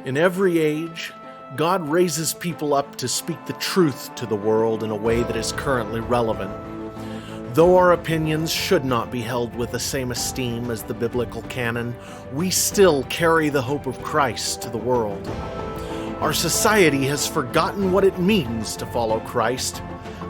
In every age, God raises people up to speak the truth to the world in a way that is currently relevant. Though our opinions should not be held with the same esteem as the biblical canon, we still carry the hope of Christ to the world. Our society has forgotten what it means to follow Christ.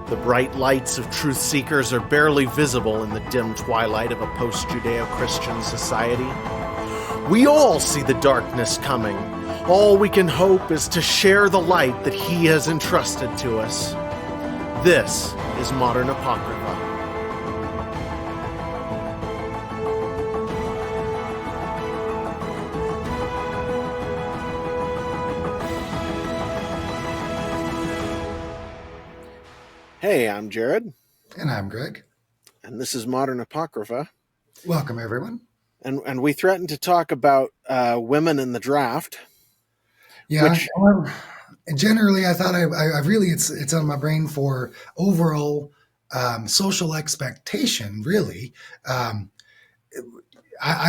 The bright lights of truth seekers are barely visible in the dim twilight of a post-Judeo-Christian society. We all see the darkness coming. All we can hope is to share the light that He has entrusted to us. This is Modern Apocrypha. Hey, I'm Jared. And I'm Greg. And this is Modern Apocrypha. Welcome, everyone. And we threatened to talk about women in the draft. Yeah, generally, I thought I really it's on my brain for overall social expectation. Really, I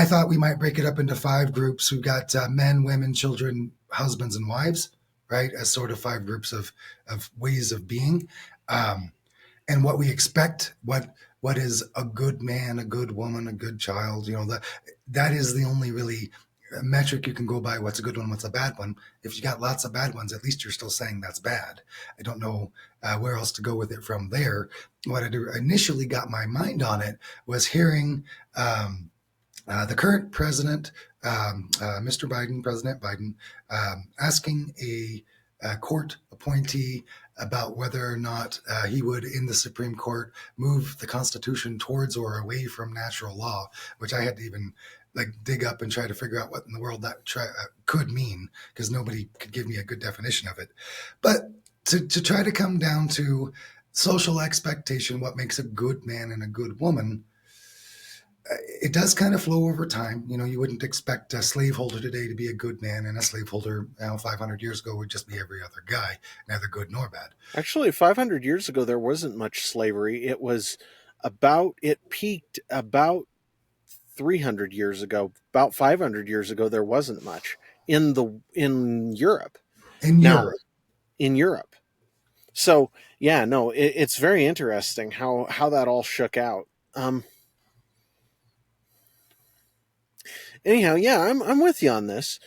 thought we might break it up into 5 groups. We've got men, women, children, husbands, and wives, right? As sort of 5 groups of ways of being, and what we expect. What is a good man, a good woman, a good child? You know, that is the only really metric you can go by. What's a good one, what's a bad one? If you got lots of bad ones, at least you're still saying that's bad. I don't know where else to go with it from there. What I initially got my mind on it was hearing the current president, Mr. Biden, President Biden, asking a court appointee about whether or not he would, in the Supreme Court, move the Constitution towards or away from natural law, which I had to even dig up and try to figure out what in the world that could mean, because nobody could give me a good definition of it. But to try to come down to social expectation, what makes a good man and a good woman, it does kind of flow over time. You know, you wouldn't expect a slaveholder today to be a good man, and a slaveholder 500 years ago would just be every other guy, neither good nor bad. Actually, 500 years ago, there wasn't much slavery. It peaked about 300 years ago. About 500 years ago, there wasn't much in Europe. In Europe. So, yeah, no, it's very interesting how that all shook out. Anyhow, yeah, I'm with you on this.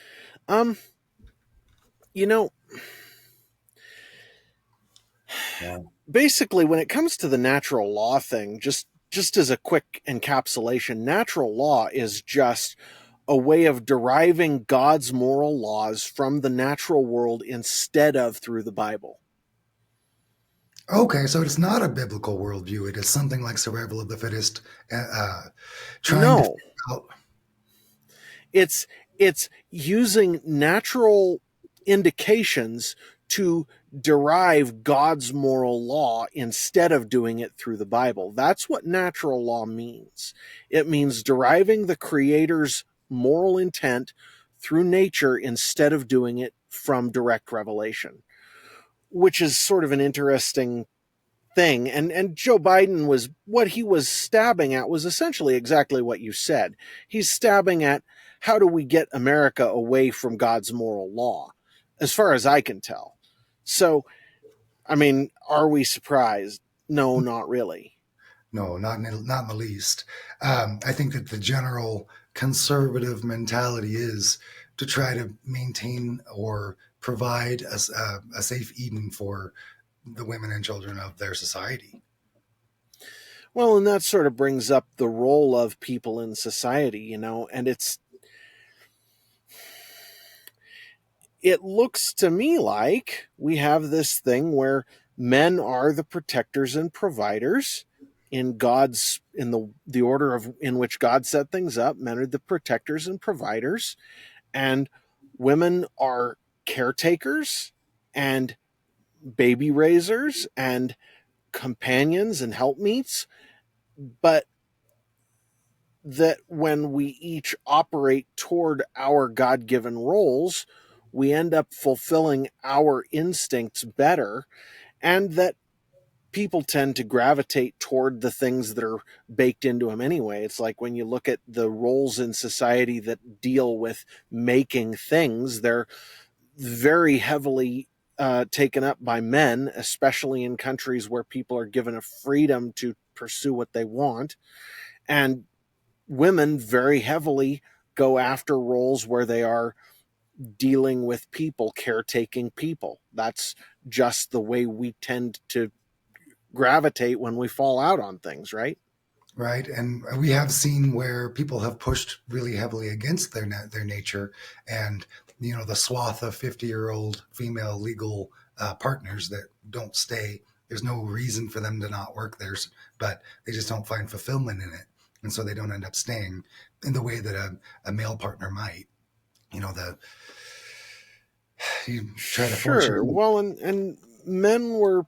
Basically, when it comes to the natural law thing, just as a quick encapsulation, natural law is just a way of deriving God's moral laws from the natural world instead of through the Bible. Okay, so it's not a biblical worldview. It is something like survival of the fittest. It's using natural indications to derive God's moral law instead of doing it through the Bible. That's what natural law means. It means deriving the Creator's moral intent through nature instead of doing it from direct revelation, which is sort of an interesting thing. And Joe Biden what he was stabbing at was essentially exactly what you said. He's stabbing at, how do we get America away from God's moral law, as far as I can tell. So, I mean, are we surprised? No, not really. No, not in the least. I think that the general conservative mentality is to try to maintain or provide a safe Eden for the women and children of their society. Well, and that sort of brings up the role of people in society, and it looks to me like we have this thing where men are the protectors and providers in the order in which God set things up. Men are the protectors and providers, and women are caretakers and baby raisers and companions and helpmeets. But that when we each operate toward our God-given roles, we end up fulfilling our instincts better, and that people tend to gravitate toward the things that are baked into them anyway. It's like when you look at the roles in society that deal with making things, they're very heavily taken up by men, especially in countries where people are given a freedom to pursue what they want. And women very heavily go after roles where they are dealing with people, caretaking people. That's just the way we tend to gravitate when we fall out on things, right? Right, and we have seen where people have pushed really heavily against their nature, and the swath of 50-year-old female legal partners that don't stay. There's no reason for them to not work there, but they just don't find fulfillment in it, and so they don't end up staying in the way that a male partner might. The you try to force your. Sure. Well, and men were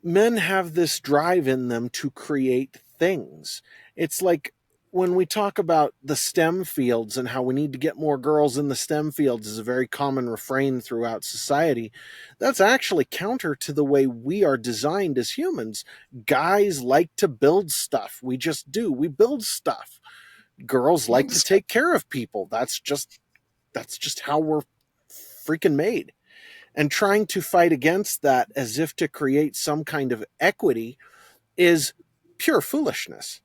men have this drive in them to create things. It's like when we talk about the STEM fields and how we need to get more girls in the STEM fields is a very common refrain throughout society. That's actually counter to the way we are designed as humans. Guys like to build stuff. We just do. We build stuff. Girls like to take care of people. That's just how we're freaking made. And trying to fight against that as if to create some kind of equity is pure foolishness.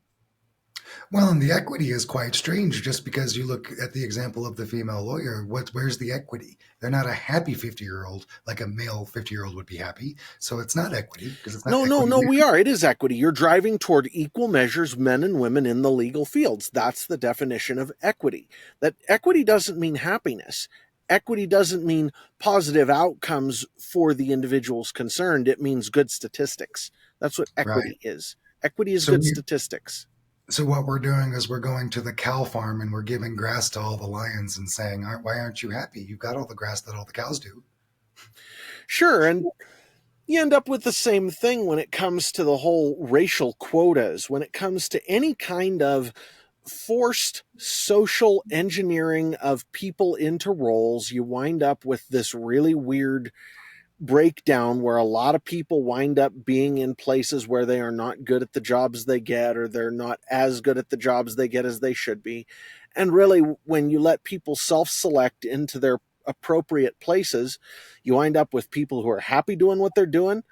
Well, and the equity is quite strange just because you look at the example of the female lawyer. Where's the equity? They're not a happy 50-year-old like a male 50-year-old would be happy. So it's not equity because it's not No, no, equity no, we there. are. It is equity. You're driving toward equal measures, men and women in the legal fields. That's the definition of equity. That equity doesn't mean happiness. Equity doesn't mean positive outcomes for the individuals concerned. It means good statistics. That's what Right. equity is. Equity is So good we statistics. so what we're doing is we're going to the cow farm and we're giving grass to all the lions and saying, why aren't you happy? You've got all the grass that all the cows do. Sure, and you end up with the same thing when it comes to the whole racial quotas, when it comes to any kind of forced social engineering of people into roles. You wind up with this really weird breakdown where a lot of people wind up being in places where they are not good at the jobs they get, or they're not as good at the jobs they get as they should be. And really, when you let people self select into their appropriate places, you wind up with people who are happy doing what they're doing,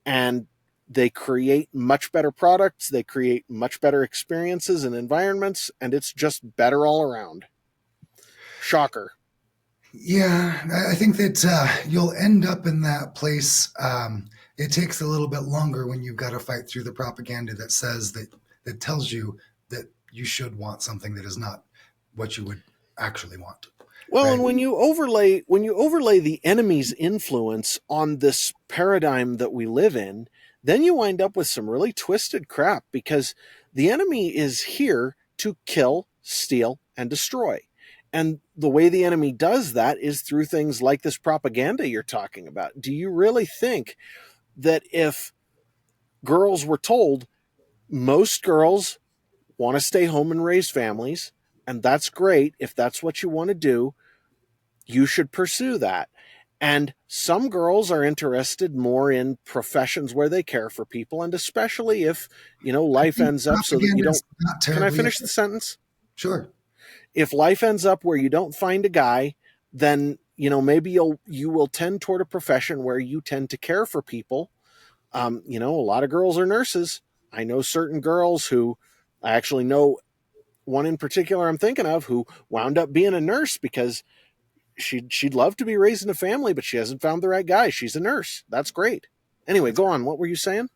and they create much better products, they create much better experiences and environments, and it's just better all around. Shocker. Yeah, I think that you'll end up in that place. It takes a little bit longer when you've got to fight through the propaganda that says that tells you that you should want something that is not what you would actually want, Well, right? and when you overlay the enemy's influence on this paradigm that we live in, then you wind up with some really twisted crap, because the enemy is here to kill, steal, and destroy. And the way the enemy does that is through things like this propaganda you're talking about. Do you really think that if girls were told most girls want to stay home and raise families, and that's great if that's what you want to do, you should pursue that. And some girls are interested more in professions where they care for people, and especially if, I life think ends up so that you propaganda don't. is not Can I terribly finish the effective. sentence? Sure. If life ends up where you don't find a guy, then, maybe you will tend toward a profession where you tend to care for people. A lot of girls are nurses. I know certain girls who, I actually know one in particular I'm thinking of, who wound up being a nurse because she'd love to be raising a family, but she hasn't found the right guy. She's a nurse. That's great. Anyway, go on. What were you saying?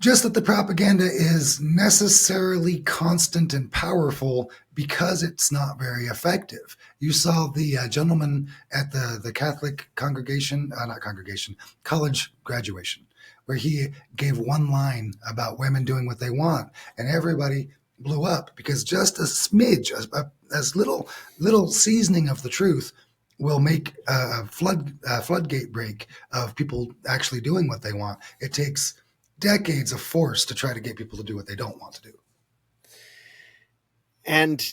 Just that the propaganda is necessarily constant and powerful because it's not very effective. You saw the gentleman at the Catholic congregation, not congregation, college graduation, where he gave one line about women doing what they want, and everybody blew up because just a smidge, as little seasoning of the truth will make a floodgate break of people actually doing what they want. It takes decades of force to try to get people to do what they don't want to do. And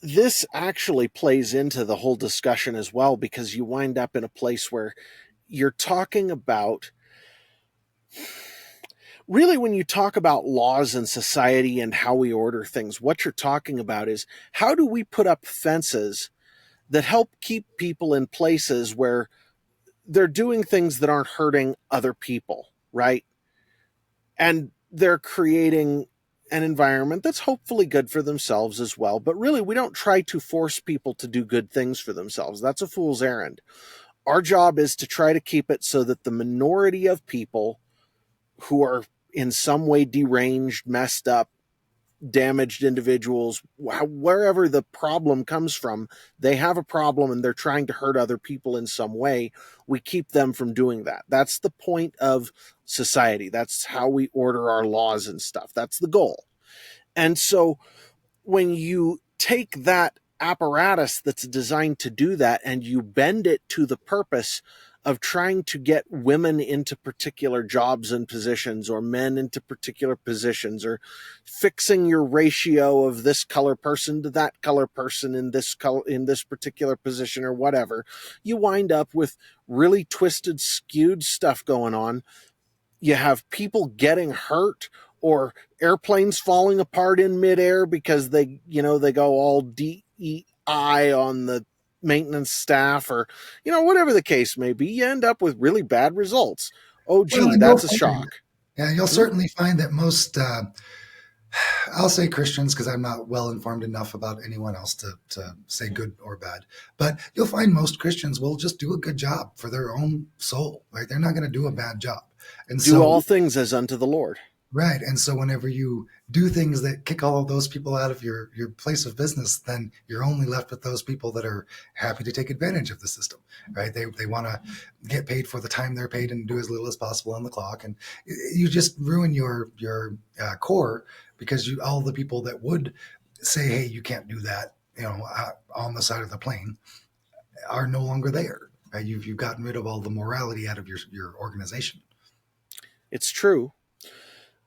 this actually plays into the whole discussion as well, because you wind up in a place where you're talking about, really, when you talk about laws and society and how we order things, what you're talking about is, how do we put up fences that help keep people in places where they're doing things that aren't hurting other people, right? And they're creating an environment that's hopefully good for themselves as well. But really, we don't try to force people to do good things for themselves. That's a fool's errand. Our job is to try to keep it so that the minority of people who are in some way deranged, messed up, damaged individuals, wherever the problem comes from, they have a problem and they're trying to hurt other people in some way. We keep them from doing that. That's the point of society. That's how we order our laws and stuff. That's the goal. And so when you take that apparatus that's designed to do that and you bend it to the purpose of trying to get women into particular jobs and positions or men into particular positions or fixing your ratio of this color person to that color person in this particular position or whatever, you wind up with really twisted, skewed stuff going on. You have people getting hurt or airplanes falling apart in midair because they go all DEI on the maintenance staff, or whatever the case may be. You end up with really bad results. Oh Well, gee, and you'll that's a find, shock. yeah, you'll Hmm? certainly find that most, I'll say Christians because I'm not well informed enough about anyone else to say good or bad. But you'll find most Christians will just do a good job for their own soul, right? They're not going to do a bad job. And Do so, all things as unto the Lord. right. And so whenever you do things that kick all of those people out of your place of business, then you're only left with those people that are happy to take advantage of the system, right? They want to get paid for the time they're paid and do as little as possible on the clock. And you just ruin your core because all the people that would say, hey, you can't do that, on the side of the plane are no longer there. Right? You've gotten rid of all the morality out of your organization. It's true.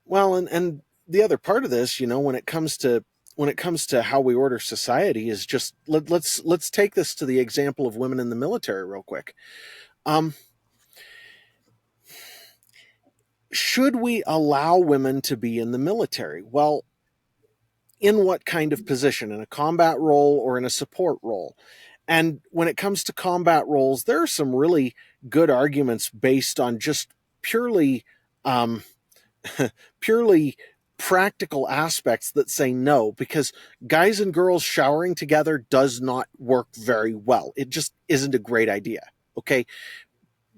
Well, and the other part of this, when it comes to how we order society, is just let's take this to the example of women in the military real quick. Um, should we allow women to be in the military? Well, in what kind of position? In a combat role or in a support role? And when it comes to combat roles, there are some really good arguments based on just purely um, purely practical aspects that say no, because guys and girls showering together does not work very well. It just isn't a great idea. Okay.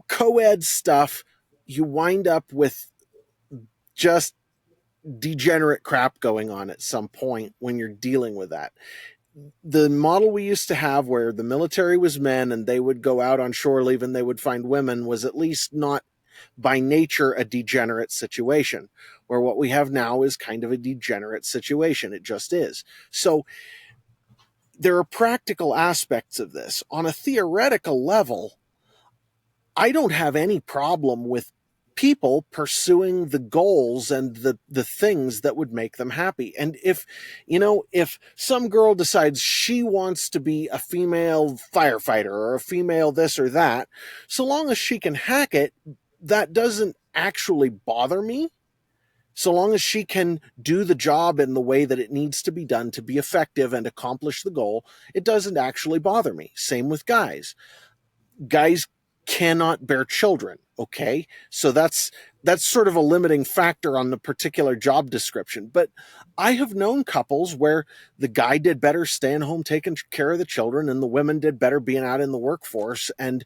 Co-ed stuff, you wind up with just degenerate crap going on at some point when you're dealing with that. The model we used to have where the military was men and they would go out on shore leave and they would find women was at least not by nature a degenerate situation, where what we have now is kind of a degenerate situation. It just is. So there are practical aspects of this. On a theoretical level, I don't have any problem with people pursuing the goals and the things that would make them happy. And if some girl decides she wants to be a female firefighter or a female this or that, so long as she can hack it, that doesn't actually bother me. So long as she can do the job in the way that it needs to be done to be effective and accomplish the goal, it doesn't actually bother me. Same with guys. Guys cannot bear children. Okay. So that's sort of a limiting factor on the particular job description. But I have known couples where the guy did better staying home taking care of the children and the women did better being out in the workforce and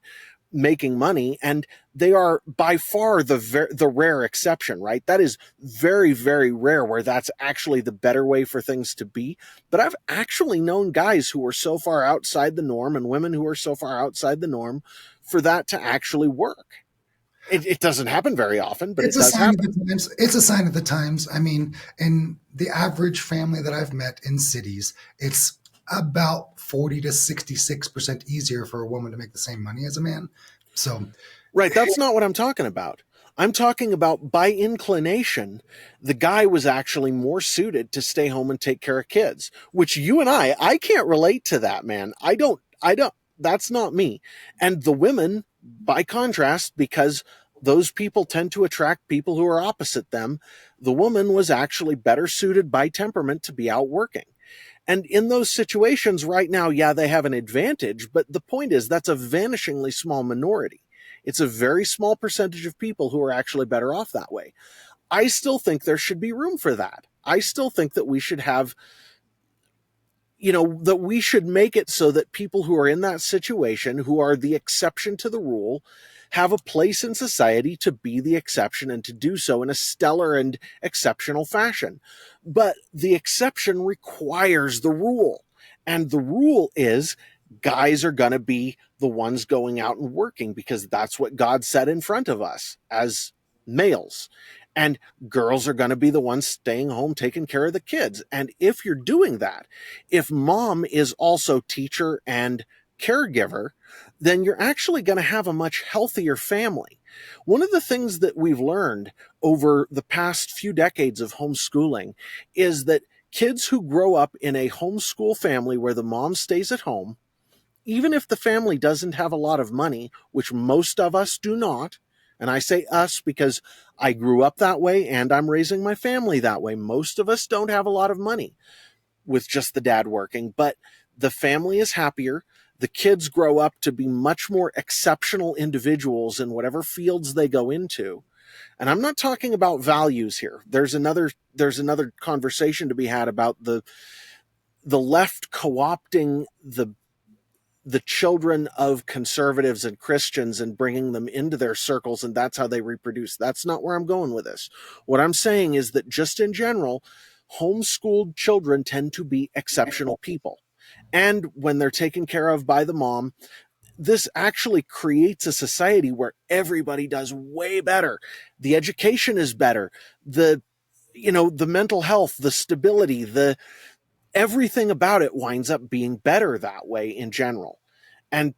making money, and they are by far the rare exception, right? That is very, very rare where that's actually the better way for things to be. But I've actually known guys who are so far outside the norm and women who are so far outside the norm for that to actually work. It doesn't happen very often, but It's it a does sign of happen. the times. It's a sign of the times. I mean, in the average family that I've met in cities, it's about 40 to 66% easier for a woman to make the same money as a man. So, Right, that's not what I'm talking about. I'm talking about by inclination, the guy was actually more suited to stay home and take care of kids, which you and I can't relate to that, man. That's not me. And the women, by contrast, because those people tend to attract people who are opposite them, the woman was actually better suited by temperament to be out working. And in those situations right now, yeah, they have an advantage, but the point is that's a vanishingly small minority. It's a very small percentage of people who are actually better off that way. I still think there should be room for that. I still think that we should have, that we should make it so that people who are in that situation, who are the exception to the rule, have a place in society to be the exception and to do so in a stellar and exceptional fashion. But the exception requires the rule. And the rule is guys are going to be the ones going out and working because that's what God set in front of us as males. And girls are going to be the ones staying home taking care of the kids. And if you're doing that, if mom is also teacher and caregiver, then you're actually going to have a much healthier family. One of the things that we've learned over the past few decades of homeschooling is that kids who grow up in a homeschool family where the mom stays at home, even if the family doesn't have a lot of money, which most of us do not, and I say us because I grew up that way and I'm raising my family that way. Most of us don't have a lot of money with just the dad working, but the family is happier. The kids grow up to be much more exceptional individuals in whatever fields they go into. And I'm not talking about values here. There's another conversation to be had about the left co-opting the children of conservatives and Christians and bringing them into their circles, and that's how they reproduce. That's not where I'm going with this. What I'm saying is that just in general, homeschooled children tend to be exceptional people. And when they're taken care of by the mom, this actually creates a society where everybody does way better. The education is better. The mental health, the stability, the everything about it winds up being better that way in general. And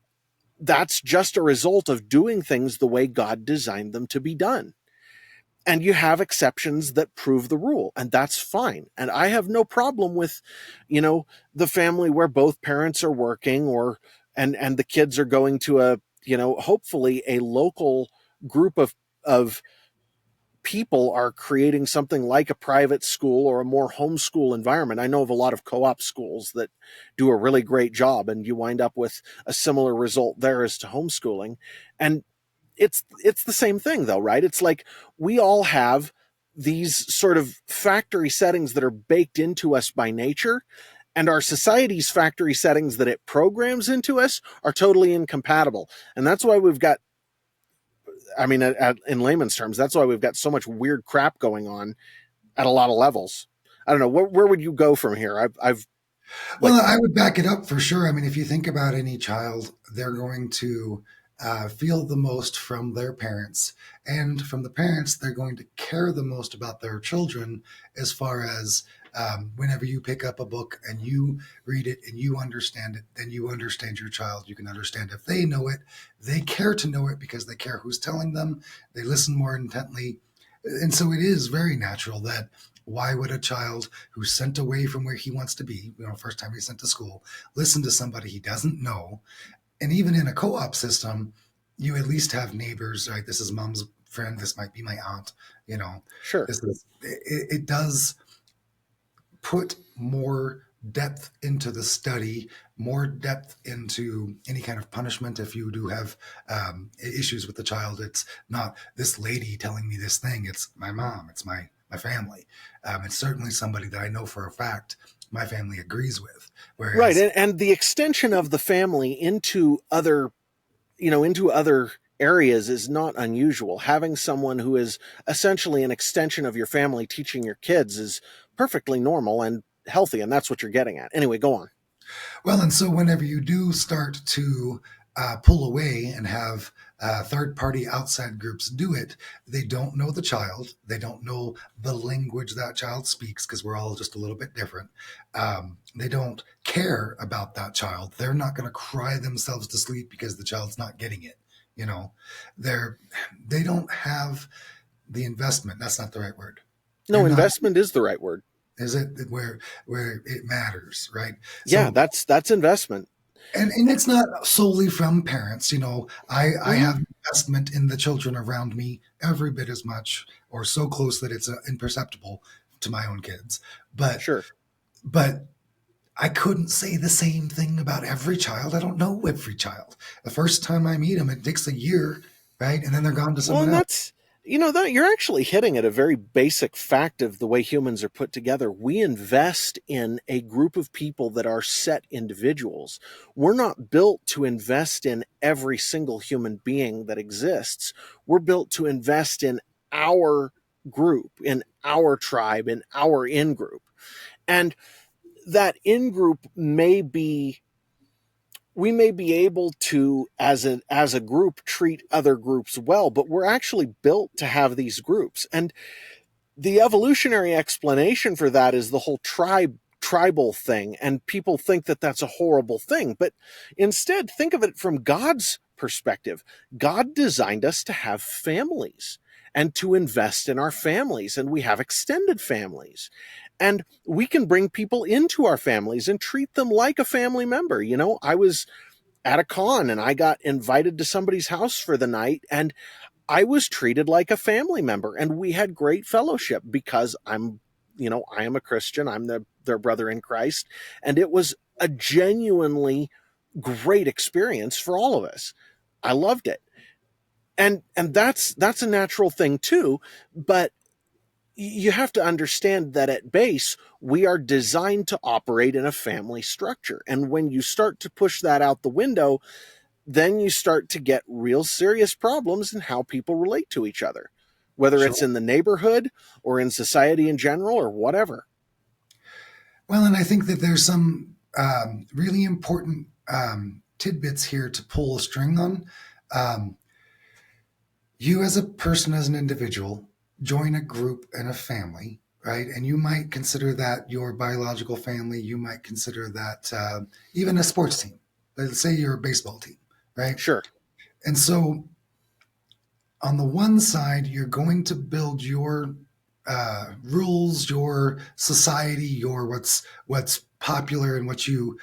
that's just a result of doing things the way God designed them to be done. And you have exceptions that prove the rule, and that's fine. And I have no problem with, the family where both parents are working, or and the kids are going to hopefully a local group of people are creating something like a private school or a more homeschool environment. I know of a lot of co-op schools that do a really great job, and you wind up with a similar result there as to homeschooling. And it's the same thing though, right? It's like we all have these sort of factory settings that are baked into us by nature, and our society's factory settings that it programs into us are totally incompatible. And that's why we've got, I mean, in layman's terms, that's why we've got so much weird crap going on at a lot of levels. I don't know. Where would you go from here? I've like, Well, I would back it up for sure. I mean, if you think about any child, they're going to feel the most from their parents. And from the parents, they're going to care the most about their children as far as whenever you pick up a book and you read it and you understand it, then you understand your child. You can understand if they know it. They care to know it because they care who's telling them. They listen more intently. And so it is very natural that why would a child who's sent away from where he wants to be, first time he's sent to school, listen to somebody he doesn't know? And even in a co-op system, you at least have neighbors, right? This is mom's friend. This might be my aunt. You know, sure. it does put more depth into the study, more depth into any kind of punishment. If you do have issues with the child, it's not this lady telling me this thing. It's my mom. It's my family. It's certainly somebody that I know for a fact my family agrees with. Right. Whereas, And the extension of the family into other areas is not unusual. Having someone who is essentially an extension of your family teaching your kids is perfectly normal and healthy, and that's what you're getting at. Anyway, go on. well, and so whenever you do start to pull away and have third party outside groups do it, they don't know the child. They don't know the language that child speaks because we're all just a little bit different. They don't care about that child. They're not going to cry themselves to sleep because the child's not getting it. You know, they're they don't have the investment. That's not the right word. They're No, not. investment is the right word. Is it where it matters, right? Yeah, So that's investment. and it's not solely from parents. I Hmm. have investment in the children around me every bit as much, or so close that it's imperceptible to my own kids. But Sure. but I couldn't say the same thing about every child. I don't know every child. The first time I meet them, it takes a year, right? And then they're gone to Well, someone and else. that's, that you're actually hitting at a very basic fact of the way humans are put together. We invest in a group of people that are set individuals. We're not built to invest in every single human being that exists. We're built to invest in our group, in our tribe, in our in group. And that in group may be, we may be able to, as a group, treat other groups well, but we're actually built to have these groups. And the evolutionary explanation for that is the whole tribal thing, and people think that that's a horrible thing, but instead think of it from God's perspective. God designed us to have families and to invest in our families, and we have extended families, and we can bring people into our families and treat them like a family member. I was at a con and I got invited to somebody's house for the night, and I was treated like a family member, and we had great fellowship because I am a Christian. I'm their brother in Christ, and it was a genuinely great experience for all of us. I loved it. And that's a natural thing too, but you have to understand that at base we are designed to operate in a family structure. And when you start to push that out the window, then you start to get real serious problems in how people relate to each other, whether it's Sure. in the neighborhood or in society in general or whatever. Well, and I think that there's some really important tidbits here to pull a string on. Um, you, as a person, as an individual, join a group and a family, right? And you might consider that your biological family. You might consider that even a sports team. Let's say you're a baseball team, right? Sure. And so on the one side, you're going to build your rules, your society, your what's popular and what you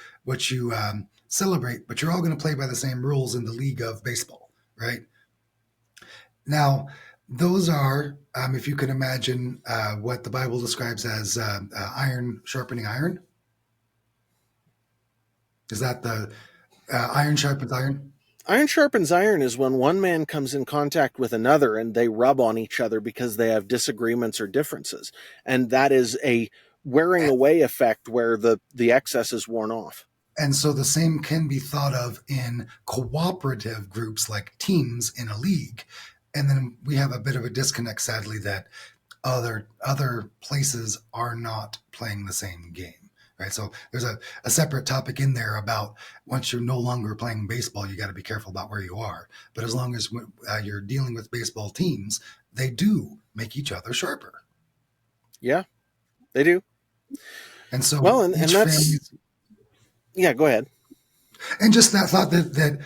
celebrate, but you're all going to play by the same rules in the league of baseball, right? Now, those are, if you can imagine, what the Bible describes as iron sharpening iron. Is that the iron sharpens iron? Iron sharpens iron is when one man comes in contact with another and they rub on each other because they have disagreements or differences. And that is a wearing away effect where the excess is worn off. And so the same can be thought of in cooperative groups like teams in a league. And then we have a bit of a disconnect, sadly, that other places are not playing the same game. Right. So there's a separate topic in there about once you're no longer playing baseball, you got to be careful about where you are. But as long as you're dealing with baseball teams, they do make each other sharper. Yeah, they do. And so Well, and each that's, family, yeah, go ahead. and just that thought that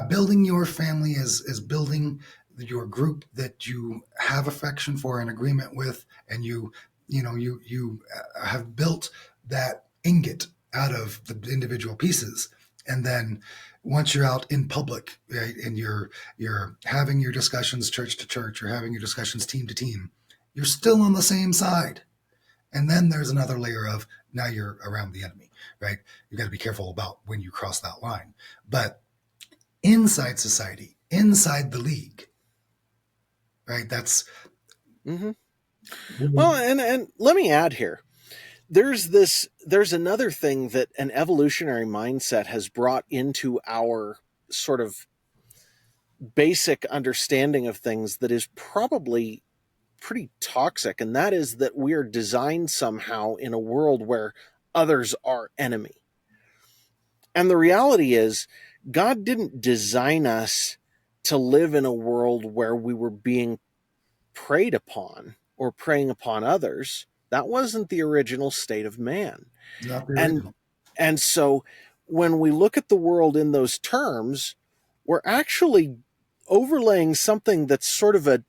building your family is building your group that you have affection for and agreement with, and you have built that ingot out of the individual pieces, and then once you're out in public, right, and you're having your discussions church to church, you're having your discussions team to team, you're still on the same side. And then there's another layer of now you're around the enemy, right? You got to be careful about when you cross that line. But inside society, inside the league, right? That's Hmm. Well, and let me add here. There's another thing that an evolutionary mindset has brought into our sort of basic understanding of things that is probably pretty toxic, and that is that we are designed somehow in a world where others are enemy. And the reality is, God didn't design us to live in a world where we were being preyed upon or preying upon others. That wasn't the original state of man. not the And original. and so when we look at the world in those terms, we're actually overlaying something that's sort of a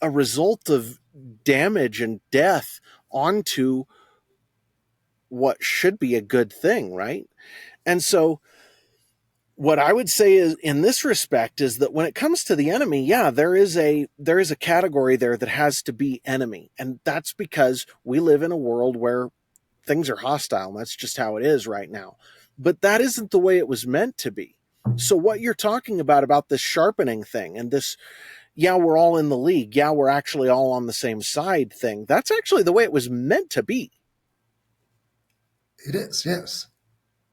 result of damage and death onto what should be a good thing, right? And so what I would say is in this respect is that when it comes to the enemy, yeah, there is a category there that has to be enemy. And that's because we live in a world where things are hostile, and that's just how it is right now. But that isn't the way it was meant to be. So what you're talking about this sharpening thing and this, yeah, we're all in the league, yeah, we're actually all on the same side thing, that's actually the way it was meant to be. It is, yes.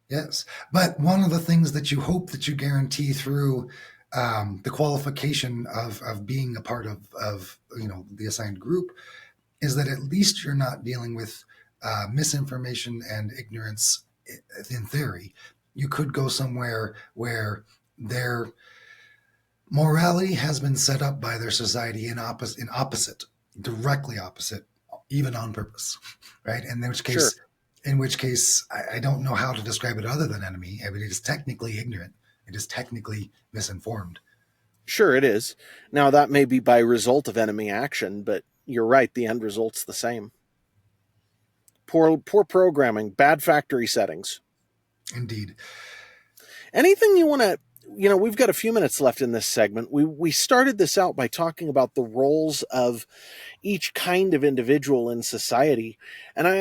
Yes. But one of the things that you hope that you guarantee through the qualification of being a part of the assigned group is that at least you're not dealing with misinformation and ignorance in theory. You could go somewhere where their morality has been set up by their society in opposite, directly opposite, even on purpose, right? And Sure. in which case, I don't know how to describe it other than enemy. I mean, it is technically ignorant. It is technically misinformed. Sure, it is. Now, that may be by result of enemy action, but you're right, the end result's the same. Poor programming, bad factory settings. Indeed. Anything you want to, we've got a few minutes left in this segment. We started this out by talking about the roles of each kind of individual in society. And I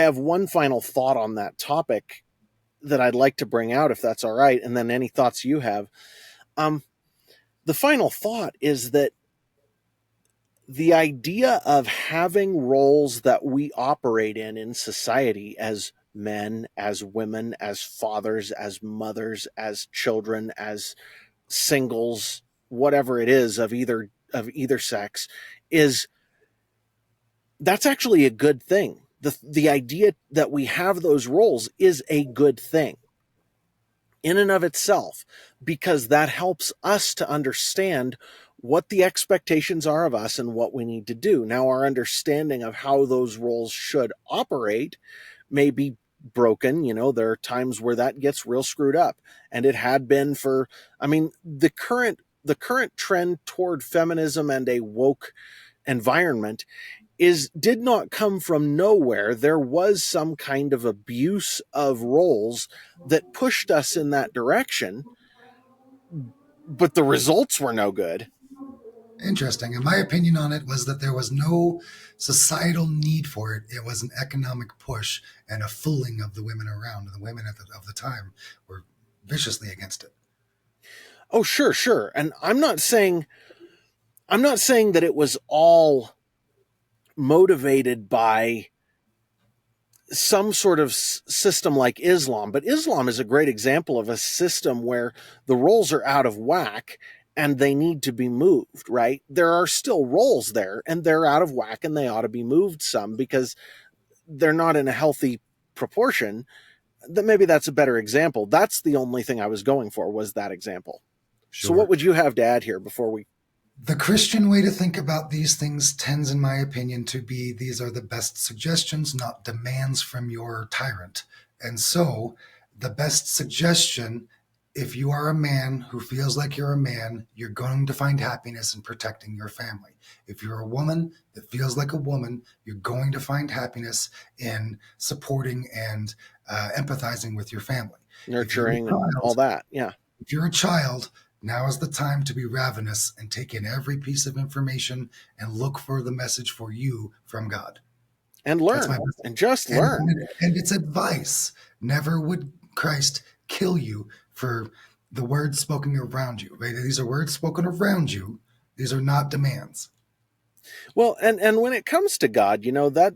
have one final thought on that topic that I'd like to bring out, if that's all right, and then any thoughts you have. The final thought is that the idea of having roles that we operate in society as men, as women, as fathers, as mothers, as children, as singles, whatever it is of either sex, is that's actually a good thing. The idea that we have those roles is a good thing in and of itself, because that helps us to understand what the expectations are of us and what we need to do. Now, our understanding of how those roles should operate may be broken. There are times where that gets real screwed up, and it had been for, I mean, the current trend toward feminism and a woke environment did not come from nowhere. There was some kind of abuse of roles that pushed us in that direction, but the results were no good. Interesting. And my opinion on it was that there was no societal need for it. It was an economic push and a fooling of the women around. And the women of the time were viciously against it. Oh, sure, sure. And I'm not saying that it was all motivated by some sort of system like Islam, but Islam is a great example of a system where the roles are out of whack and they need to be moved, right? There are still roles there and they're out of whack and they ought to be moved some because they're not in a healthy proportion. That maybe that's a better example. That's the only thing I was going for, was that example. So what Sure. would you have to add here before we? The Christian way to think about these things tends, in my opinion, to be these are the best suggestions, not demands from your tyrant. And so, the best suggestion, if you are a man who feels like you're a man, you're going to find happiness in protecting your family. If you're a woman that feels like a woman, you're going to find happiness in supporting and empathizing with your family. If you're a Nurturing and all child, that. Yeah. if you're a child, now is the time to be ravenous and take in every piece of information and look for the message for you from God. And That's my learn best. and just And, learn. and it's advice. Never would Christ kill you for the words spoken around you. Right? These are words spoken around you. These are not demands. Well, and when it comes to God,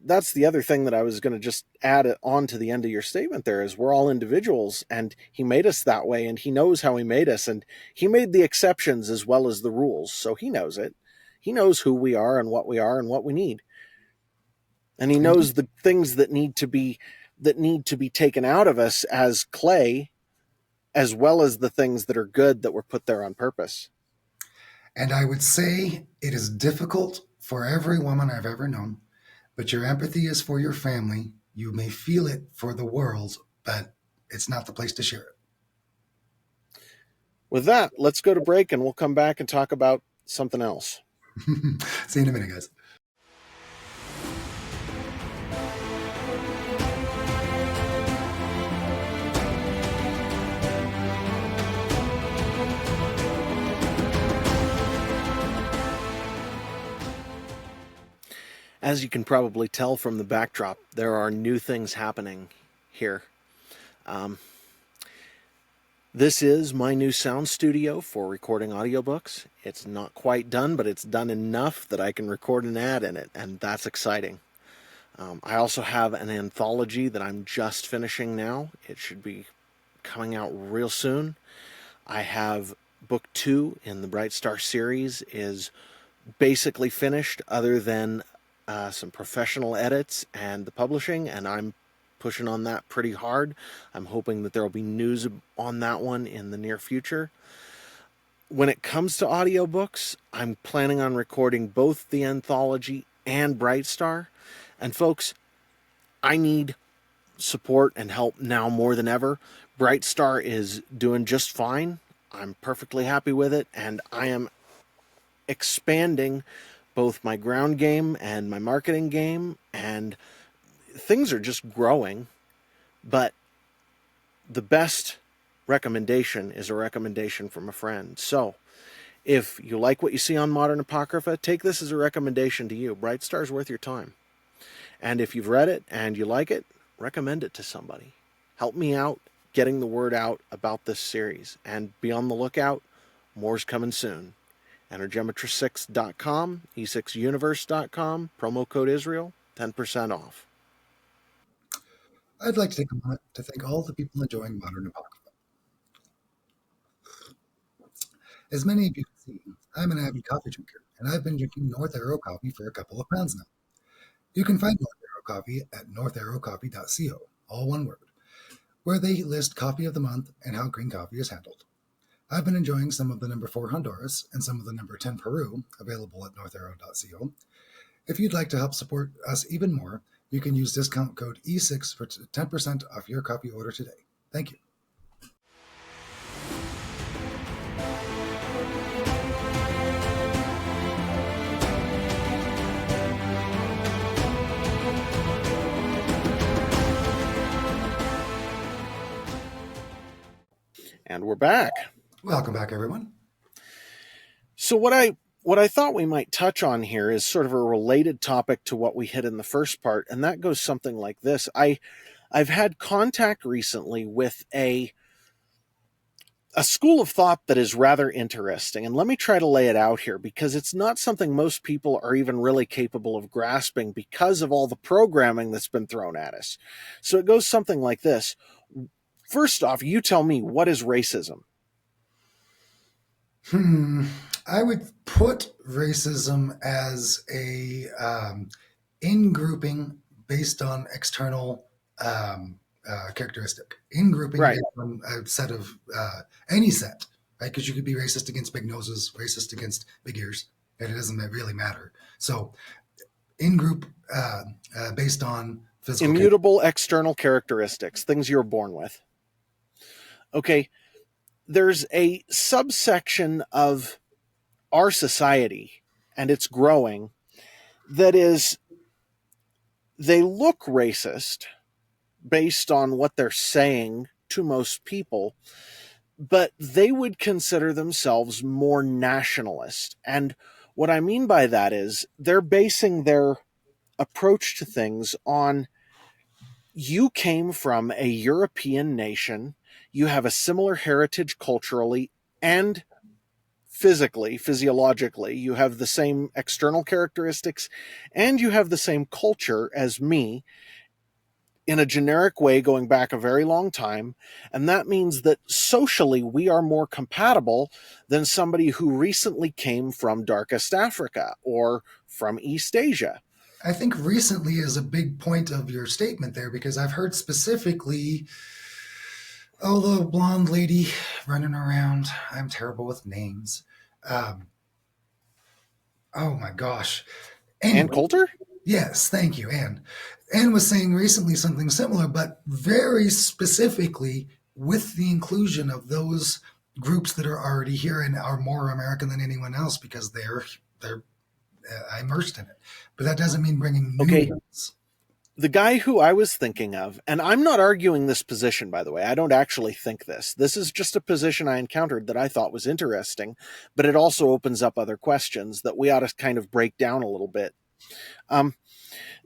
that's the other thing that I was going to just add on to the end of your statement there is we're all individuals and he made us that way and he knows how he made us and he made the exceptions as well as the rules. So he knows it. He knows who we are and what we need. And he Indeed. knows the things that need to be taken out of us as clay as well as the things that are good that were put there on purpose. And I would say it is difficult for every woman I've ever known, but your empathy is for your family. You may feel it for the world, but it's not the place to share With that, let's go to break and we'll come back and talk about something else. it. See you in a minute, guys. As you can probably tell from the backdrop, there are new things happening here. Um, this is my new sound studio for recording audiobooks. It's not quite done, but it's done enough that I can record an ad in it, and that's exciting. I also have an anthology that I'm just finishing now. It should be coming out real soon. I have book 2 in the Bright Star series is basically finished, other than some professional edits and the publishing, and I'm pushing on that pretty hard. I'm hoping that there will be news on that one in the near future. When it comes to audiobooks, I'm planning on recording both the anthology and Bright Star. And folks, I need support and help now more than ever. Bright Star is doing just fine. I'm perfectly happy with it, and I am expanding both my ground game and my marketing game, and things are just growing. But the best recommendation is a recommendation from a friend. So if you like what you see on Modern Apocrypha, take this as a recommendation to you. Bright Star's worth your time. And if you've read it and you like it, recommend it to somebody. Help me out getting the word out about this series. And be on the lookout. More's coming soon. Energemetra6.com, e6universe.com, promo code Israel, 10% off. I'd like to take a moment to thank all the people enjoying Modern Apocrypha. As many of you can see, I'm an avid coffee drinker, and I've been drinking North Arrow coffee for a couple of pounds now. You can find North Arrow coffee at northarrowcoffee.co, all one word, where they list coffee of the month and how green coffee is handled. I've been enjoying some of the number 4 Honduras and some of the number 10 Peru, available at northarrow.co. If you'd like to help support us even more, you can use discount code E6 for 10% off your coffee order today. Thank you. And we're back. Welcome back, everyone. So what I thought we might touch on here is sort of a related topic to what we hit in the first part, and that goes something like this. I've had contact recently with a school of thought that is rather interesting, and let me try to lay it out here, because it's not something most people are even really capable of grasping because of all the programming that's been thrown at us. So it goes something like this. First off, you tell me, what is racism? I would put racism as a in-grouping based on external characteristic. In-grouping Right. based on a set of any set, right? Because you could be racist against big noses, racist against big ears, and it doesn't really matter. So, in-group based on physical Immutable external characteristics, things you're born with. Okay, there's a subsection of our society, and it's growing, that is, they look racist based on what they're saying to most people, but they would consider themselves more nationalist. And what I mean by that is they're basing their approach to things on, you came from a European nation, you have a similar heritage culturally and physically, physiologically, you have the same external characteristics, and you have the same culture as me in a generic way going back a very long time. And that means that socially we are more compatible than somebody who recently came from Darkest Africa or from East Asia. I think recently is a big point of your statement there, because I've heard specifically, oh, the blonde lady running around. I'm terrible with names. Oh my gosh. Ann Anyway, Coulter? yes, thank you, Anne. Anne was saying recently something similar, but very specifically with the inclusion of those groups that are already here and are more American than anyone else because they're immersed in it. But that doesn't mean bringing new Okay. ones. The guy who I was thinking of, and I'm not arguing this position, by the way, I don't actually think this. This is just a position I encountered that I thought was interesting, but it also opens up other questions that we ought to kind of break down a little bit.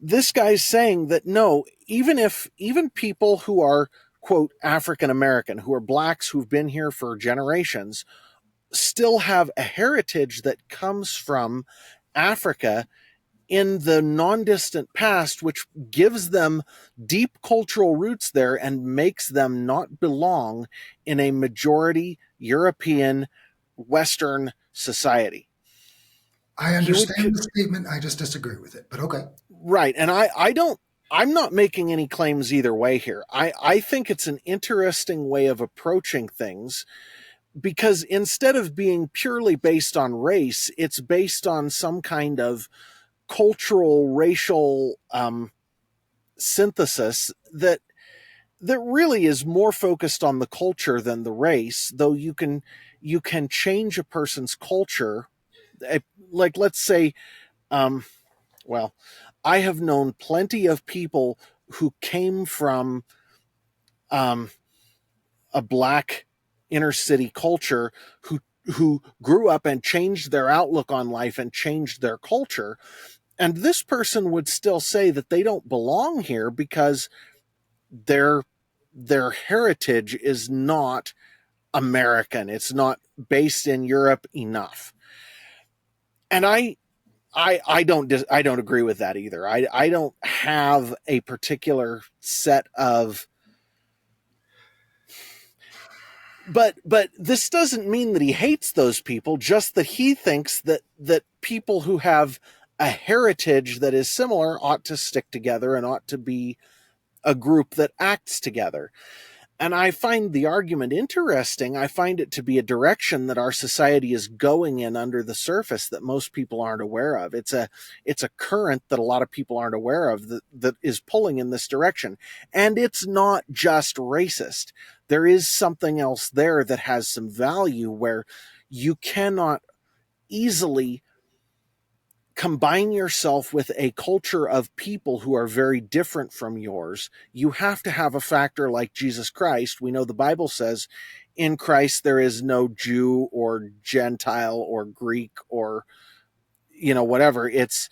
This guy's saying that no, even people who are, quote, African American, who are blacks who've been here for generations, still have a heritage that comes from Africa in the non-distant past, which gives them deep cultural roots there and makes them not belong in a majority European Western society. I He would understand the statement. I just disagree with it, but okay. Right, and I don't. I'm not making any claims either way here. I think it's an interesting way of approaching things because instead of being purely based on race, it's based on some kind of cultural, racial synthesis that really is more focused on the culture than the race. Though you can change a person's culture, eh, like let's say, um, well, I have known plenty of people who came from um, a black inner city culture who grew up and changed their outlook on life and changed their culture. And this person would still say that they don't belong here because their their heritage is not American. It's not based in Europe enough. And I don't agree with that either. I don't have a particular set of, but this doesn't mean that he hates those people, just that he thinks that people who have a heritage that is similar ought to stick together and ought to be a group that acts together. And I find the argument interesting. I find it to be a direction that our society is going in under the surface that most people aren't aware of. It's a current that a lot of people aren't aware of that is pulling in this direction. And it's not just racist. There is something else there that has some value where you cannot easily combine yourself with a culture of people who are very different from yours. You have to have a factor like Jesus Christ. We know the Bible says in Christ there is no Jew or Gentile or Greek or, whatever. It's,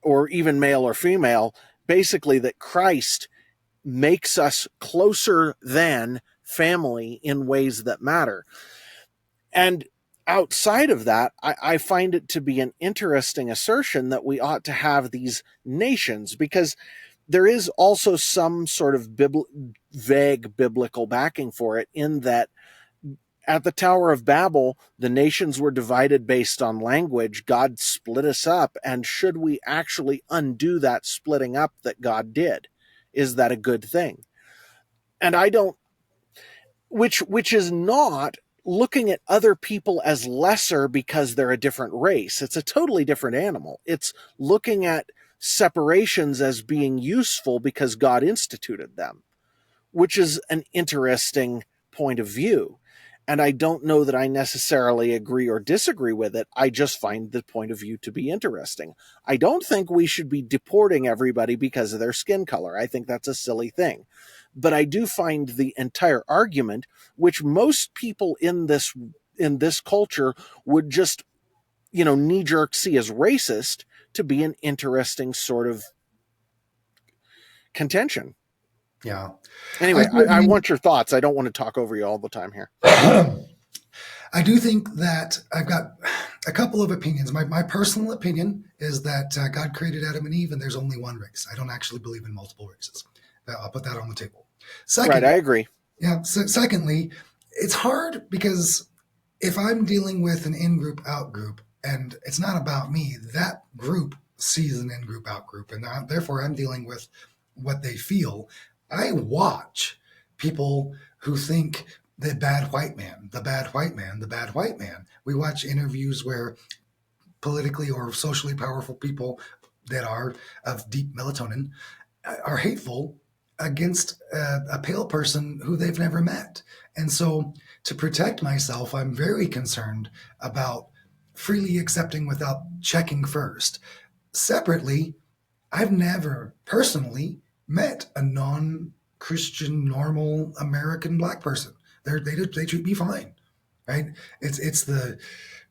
or even male or female. Basically, that Christ makes us closer than family in ways that matter. And outside of that, I find it to be an interesting assertion that we ought to have these nations because there is also some sort of vague biblical backing for it, in that at the Tower of Babel, the nations were divided based on language. God split us up. And should we actually undo that splitting up that God did? Is that a good thing? And I don't, which is not looking at other people as lesser because they're a different race. It's a totally different animal. It's looking at separations as being useful because God instituted them, which is an interesting point of view. And I don't know that I necessarily agree or disagree with it. I just find the point of view to be interesting. I don't think we should be deporting everybody because of their skin color. I think that's a silly thing. But I do find the entire argument, which most people in this culture would just, knee jerk see as racist, to be an interesting sort of contention. Yeah. I Anyway, I certainly, want your thoughts. I don't want to talk over you all the time here. I do think that I've got a couple of opinions. My personal opinion is that God created Adam and Eve, and there's only one race. I don't actually believe in multiple races. I'll put that on the table. Right, Second, I agree. yeah. So secondly, it's hard because if I'm dealing with an in-group, out-group, and it's not about me, that group sees an in-group, out-group, and therefore I'm dealing with what they feel. I watch people who think the bad white man, the bad white man, the bad white man. We watch interviews where politically or socially powerful people that are of deep melatonin are hateful against a pale person who they've never met. And so, to protect myself, I'm very concerned about freely accepting without checking first. Separately, I've never personally met a non-Christian, normal American black person. They treat me fine, right? It's the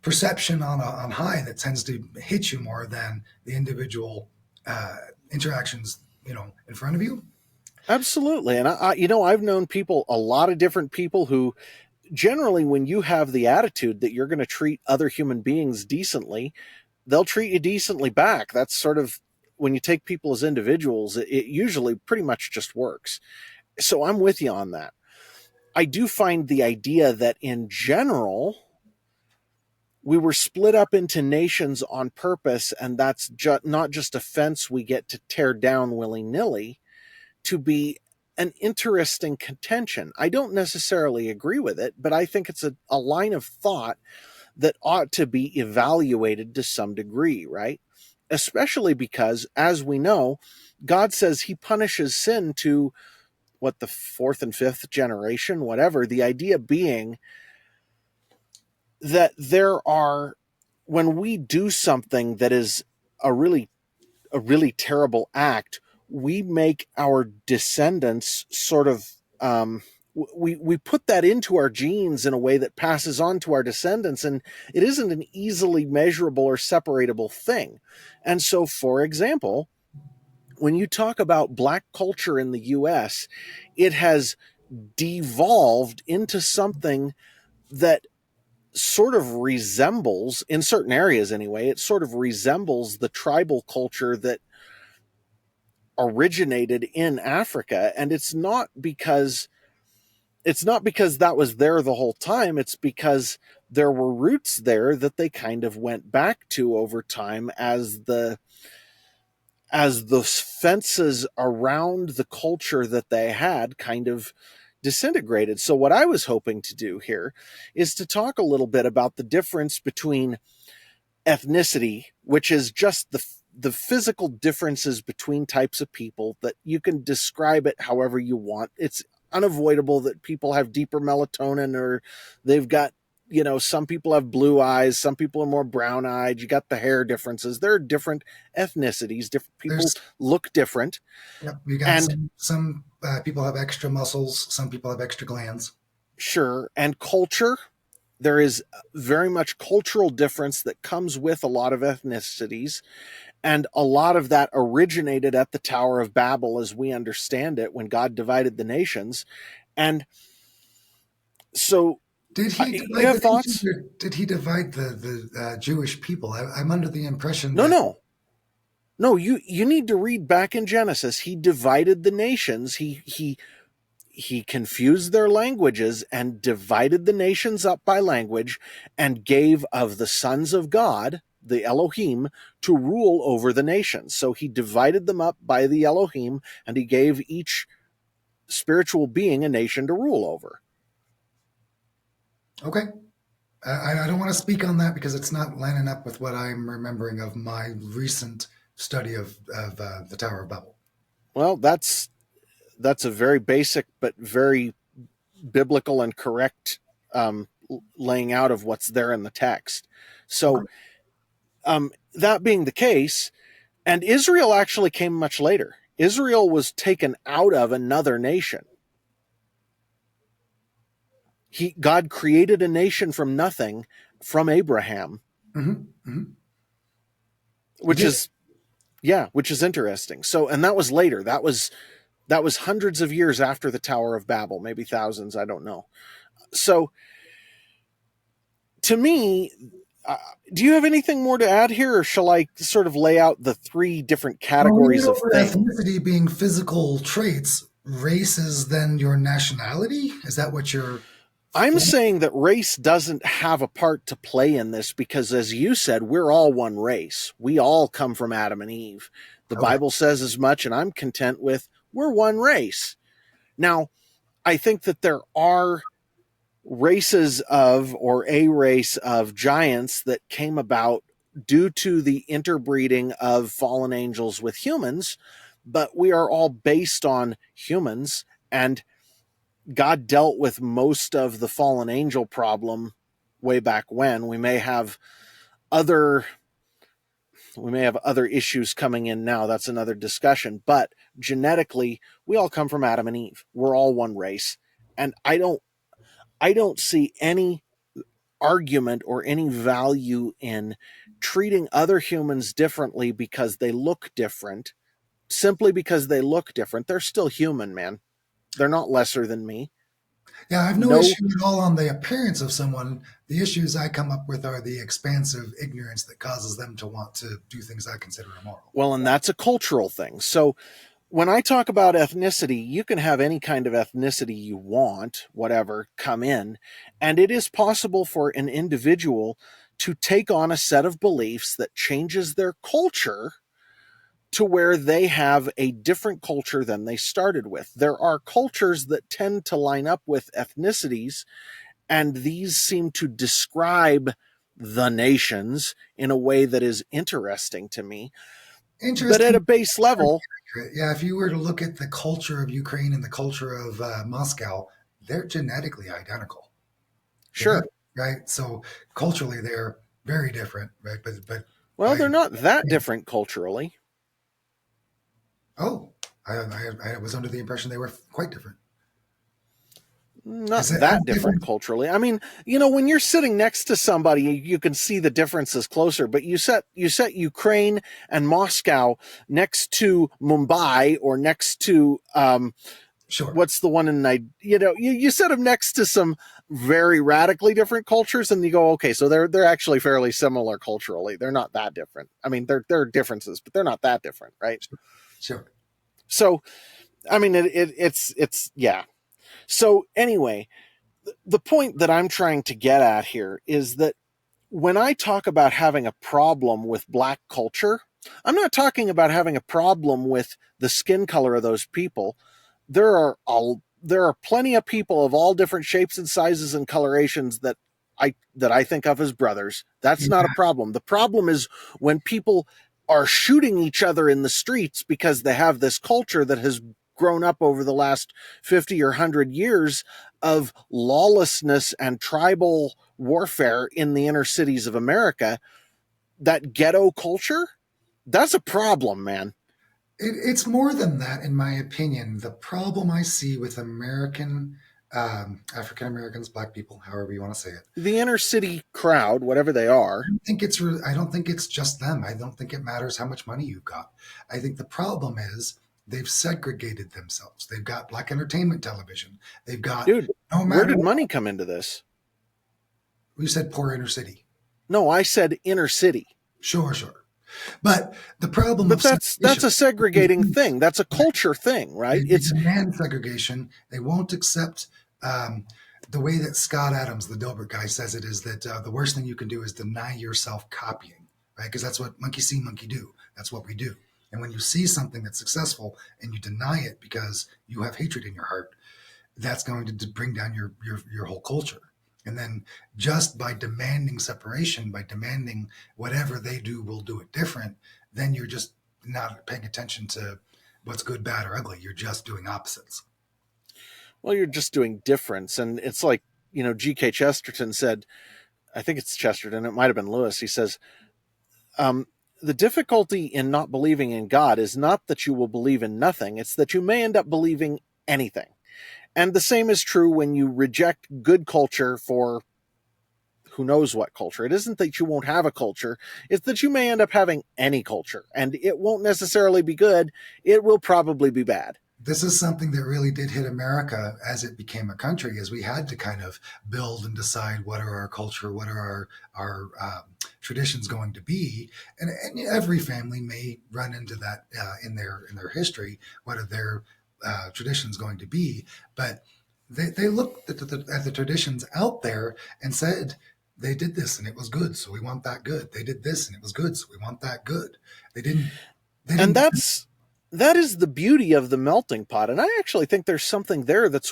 perception on high that tends to hit you more than the individual uh, interactions, in front of you. Absolutely. And I've known people, a lot of different people who generally, when you have the attitude that you're going to treat other human beings decently, they'll treat you decently back. That's sort of when you take people as individuals, it usually pretty much just works. So I'm with you on that. I do find the idea that in general, we were split up into nations on purpose, and that's not just a fence we get to tear down willy nilly, to be an interesting contention. I don't necessarily agree with it, but I think it's a line of thought that ought to be evaluated to some degree, right? Especially because, as we know, God says he punishes sin to what, the fourth and fifth generation, whatever. The idea being that when we do something that is a really terrible act, we make our descendants sort of we put that into our genes in a way that passes on to our descendants, and it isn't an easily measurable or separatable thing. And so, for example, when you talk about black culture in the US, it has devolved into something that sort of resembles, in certain areas anyway, it sort of resembles the tribal culture that originated in Africa. And it's not because that was there the whole time. It's because there were roots there that they kind of went back to over time as the fences around the culture that they had kind of disintegrated. So what I was hoping to do here is to talk a little bit about the difference between ethnicity, which is just the physical differences between types of people, that you can describe it however you want. It's unavoidable that people have deeper melatonin, or they've got, some people have blue eyes, some people are more brown eyed. You got the hair differences. There are different ethnicities, different people There's look different. Yep, we got And some people have extra muscles, some people have extra glands. sure, and culture, there is very much cultural difference that comes with a lot of ethnicities. And a lot of that originated at the Tower of Babel, as we understand it, when God divided the nations. And so, Did he you divide have the nations, thoughts? or did he divide the Jewish people? I'm under the impression No, that. no, no. You need to read back in Genesis. He divided the nations. He confused their languages and divided the nations up by language, and gave of the sons of God, the Elohim, to rule over the nations. So he divided them up by the Elohim, and he gave each spiritual being a nation to rule over. Okay, I don't want to speak on that because it's not lining up with what I'm remembering of my recent study of the Tower of Babel. Well, that's a very basic but very biblical and correct laying out of what's there in the text. So, Okay. that being the case, and Israel actually came much later. Israel was taken out of another nation. God created a nation from nothing, from Abraham, Mm-hmm. He which did. is which is interesting. So, and that was later. That was hundreds of years after the Tower of Babel, maybe thousands, I don't know. So, to me, uh, do you have anything more to add here, or shall I sort of lay out the three different Well, we went categories of over thing? ethnicity being physical traits. Race is then your nationality. Is that what you're? I'm saying that race doesn't have a part to play in this because, as you said, we're all one race. We all come from Adam and Eve. The Okay. Bible says as much, and I'm content with we're one race. Now, I think that there are races of, or a race of giants that came about due to the interbreeding of fallen angels with humans, but we are all based on humans, and God dealt with most of the fallen angel problem way back when. Other we may have other issues coming in now. That's another discussion. But genetically, we all come from Adam and Eve. We're all one race. And I don't see any argument or any value in treating other humans differently because they look different, simply because they look different. They're still human, man. They're not lesser than me. Yeah, I have no No, issue at all on the appearance of someone. The issues I come up with are the expansive ignorance that causes them to want to do things I consider immoral. well, and that's a cultural thing. So when I talk about ethnicity, you can have any kind of ethnicity you want, whatever, come in. And it is possible for an individual to take on a set of beliefs that changes their culture to where they have a different culture than they started with. There are cultures that tend to line up with ethnicities, and these seem to describe the nations in a way that is interesting to me. But at Interesting. a base level, Yeah, if you were to look at the culture of Ukraine and the culture of Moscow, they're genetically identical. Genetic, sure. right? So culturally, they're very different, right? But Well, by they're not that different culturally. oh, I was under the impression they were quite different. Not Is it how that different different? culturally. I mean, when you're sitting next to somebody, you can see the differences closer. But you set Ukraine and Moscow next to Mumbai or next to Sure, what's the one in you set them next to some very radically different cultures, and you go, okay, so they're actually fairly similar culturally. They're not that different. I mean, there are differences, but they're not that different, right? sure, sure. So, I mean, it's yeah. So anyway, the point that I'm trying to get at here is that when I talk about having a problem with black culture, I'm not talking about having a problem with the skin color of those people. There are plenty of people of all different shapes and sizes and colorations that I think of as brothers. That's not a Yeah, problem. The problem is when people are shooting each other in the streets because they have this culture that has grown up over the last 50 or 100 years of lawlessness and tribal warfare in the inner cities of America. That ghetto culture, that's a problem, man. it's more than that, in my opinion. The problem I see with American, African Americans, Black people, however you want to say it, The inner city crowd, whatever they are, I don't think it's just them. I don't think it matters how much money you've got. I think the problem is they've segregated themselves. They've got black entertainment television. They've got dude, no where matter did what. money come into this? We said poor inner city. No, I said inner city. Sure, sure. But the problem But of that's segregation a segregating is thing. That's a culture thing, right? they It's demand segregation. They won't accept the way that Scott Adams, the Dilbert guy, says it is that the worst thing you can do is deny yourself copying, right? Because that's what monkey see, monkey do. That's what we do. And when you see something that's successful and you deny it because you have hatred in your heart, that's going to bring down your whole culture. And then just by demanding separation, by demanding whatever they do, we'll do it different, then you're just not paying attention to what's good, bad, or ugly. You're just doing opposites. well, you're just doing difference, and it's like G.K. Chesterton said. I think it's Chesterton. It might have been Lewis. He says, um, "The difficulty in not believing in God is not that you will believe in nothing; it's that you may end up believing anything." And the same is true when you reject good culture for who knows what culture. It isn't that you won't have a culture, it's that you may end up having any culture. And it won't necessarily be good, it will probably be bad. This is something that really did hit America as it became a country, as we had to kind of build and decide what are our culture, what are our traditions going to be, and every family may run into that in their history. What are their traditions going to be? But they looked at the traditions out there and said they did this and it was good, so we want that good. They did this and it was good, so we want that good. They didn't. They And didn't. that is the beauty of the melting pot. And I actually think there's something there that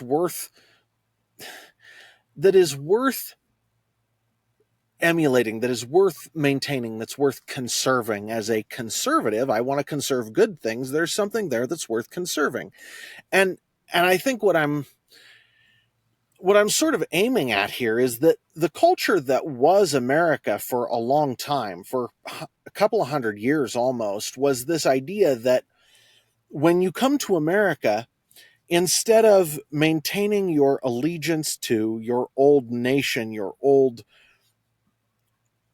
is worth emulating, that is worth maintaining, that's worth conserving. As a conservative, I want to conserve good things. There's something there that's worth conserving. And I think what I'm sort of aiming at here is that the culture that was America for a long time, for a couple of 100 years almost, was this idea that when you come to America, instead of maintaining your allegiance to your old nation, your old